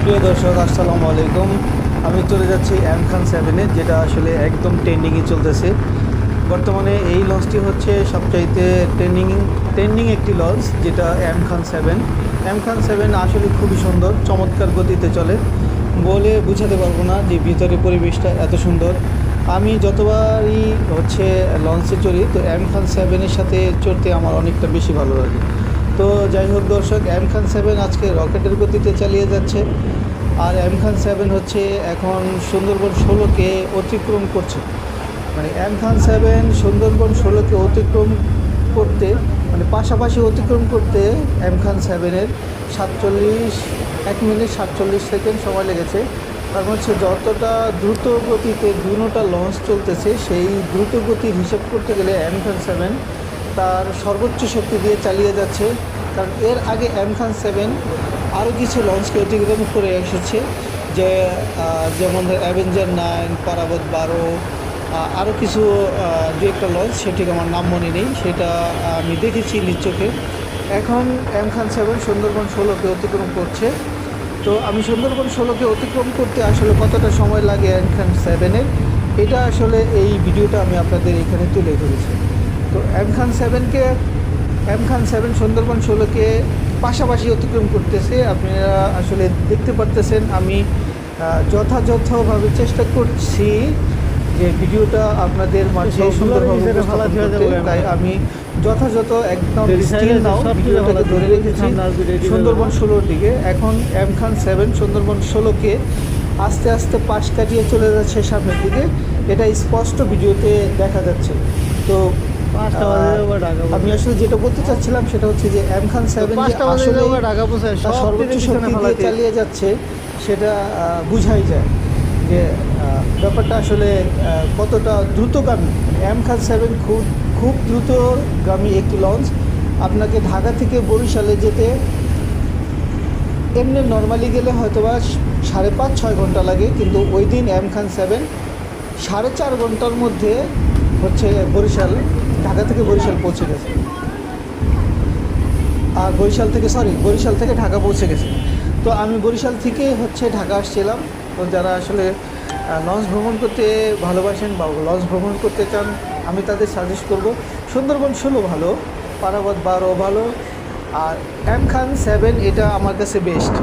প্রিয় দর্শক আসসালামু আলাইকুম। আমি চলে যাচ্ছি এম খান 7-এ, যেটা আসলে একদম ট্রেন্ডিংয়ে চলতেছে বর্তমানে। এই লঞ্চটি হচ্ছে সবচাইতে ট্রেন্ডিং একটি লঞ্চ, যেটা এম খান 7। এম খান 7 আসলে খুবই সুন্দর, চমৎকার গতিতে চলে, বলে বোঝাতে পারবো না যে ভিতরে পরিবেশটা এত সুন্দর। আমি যতবারই লঞ্চে চড়ি, তো এম খান 7-এর সাথে চড়তে আমার অনেকটা বেশি ভালো লাগে। তো যাই হোক দর্শক, এম খান 7 আজকে রকেটের গতিতে চালিয়ে যাচ্ছে। আর এম খান 7 হচ্ছে এখন সুন্দরবন 16-কে অতিক্রম করছে। মানে এম খান 7 সুন্দরবন 16-কে অতিক্রম করতে, মানে পাশাপাশি অতিক্রম করতে এম খান 7-এর 1 মিনিট 47 সেকেন্ড সময় লেগেছে। কারণ হচ্ছে যতটা দ্রুত গতিতে দুটোটা লঞ্চ চলতেছে, সেই দ্রুত গতির হিসাব করতে গেলে এম খান 7 তার সর্বোচ্চ শক্তি দিয়ে চালিয়ে যাচ্ছে। কারণ এর আগে এম খান 7 আরও কিছু লঞ্চকে অতিক্রম করে এসেছে, যেমন অ্যাভেঞ্জার 9, পারাবত 12, আরও কিছু দু একটা লঞ্চ, সেটিকে আমার নাম মনে নেই, সেটা আমি দেখেছি নিজ চোখে। এখন এম খান 7 সুন্দরবন 16-কে অতিক্রম করছে। তো আমি সুন্দরবন 16-কে অতিক্রম করতে আসলে কতটা সময় লাগে এম খান 7-এর, এটা আসলে এই ভিডিওটা আমি আপনাদের এখানে তুলে ধরেছি। তো এম খান 7 সুন্দরবন 16-কে পাশাপাশি অতিক্রম করতেছে। আপনারা আসলে দেখতে পারতেছেন, আমি যথাযথভাবে চেষ্টা করছি যে ভিডিওটা আপনাদের মাঝে সুন্দরভাবে উপস্থাপন করতে। তাই আমি যথাযথ একদম স্টিল নাও ভিডিওটাকে ধরে রেখেছি সুন্দরবন 16-র দিকে। এখন এম খান 7 সুন্দরবন 16-কে আস্তে আস্তে পাশ কাটিয়ে চলে যাচ্ছে সামনের দিকে, এটা স্পষ্ট ভিডিওতে দেখা যাচ্ছে। তো আমি আসলে যেটা বলতে চাচ্ছিলাম সেটা হচ্ছে যে এম খান 7 আসলে সর্বোচ্চ শক্তি দিয়ে চালিয়ে যাচ্ছে, সেটা বোঝাই যায় যে ব্যাপারটা আসলে কতটা দ্রুতগামী। এম খান 7 খুব দ্রুতগামী একটি লঞ্চ। আপনাকে ঢাকা থেকে বরিশালে যেতে এমনি নর্মালি গেলে হয়তো বা 5.5-6 ঘন্টা লাগে, কিন্তু ওই দিন এম খান 7 4.5 ঘন্টার মধ্যে ঢাকা থেকে বরিশাল পৌঁছে গেছে। আর বরিশাল থেকে ঢাকা পৌঁছে গেছে। তো আমি বরিশাল থেকে ঢাকা আসছিলাম। তো যারা আসলে লঞ্চ ভ্রমণ করতে ভালোবাসেন বা লঞ্চ ভ্রমণ করতে চান, আমি তাদের সাজেস্ট করব সুন্দরবন 16 ভালো, পারাবত 12 ভালো, আর এম খান 7 এটা আমার কাছে বেস্ট।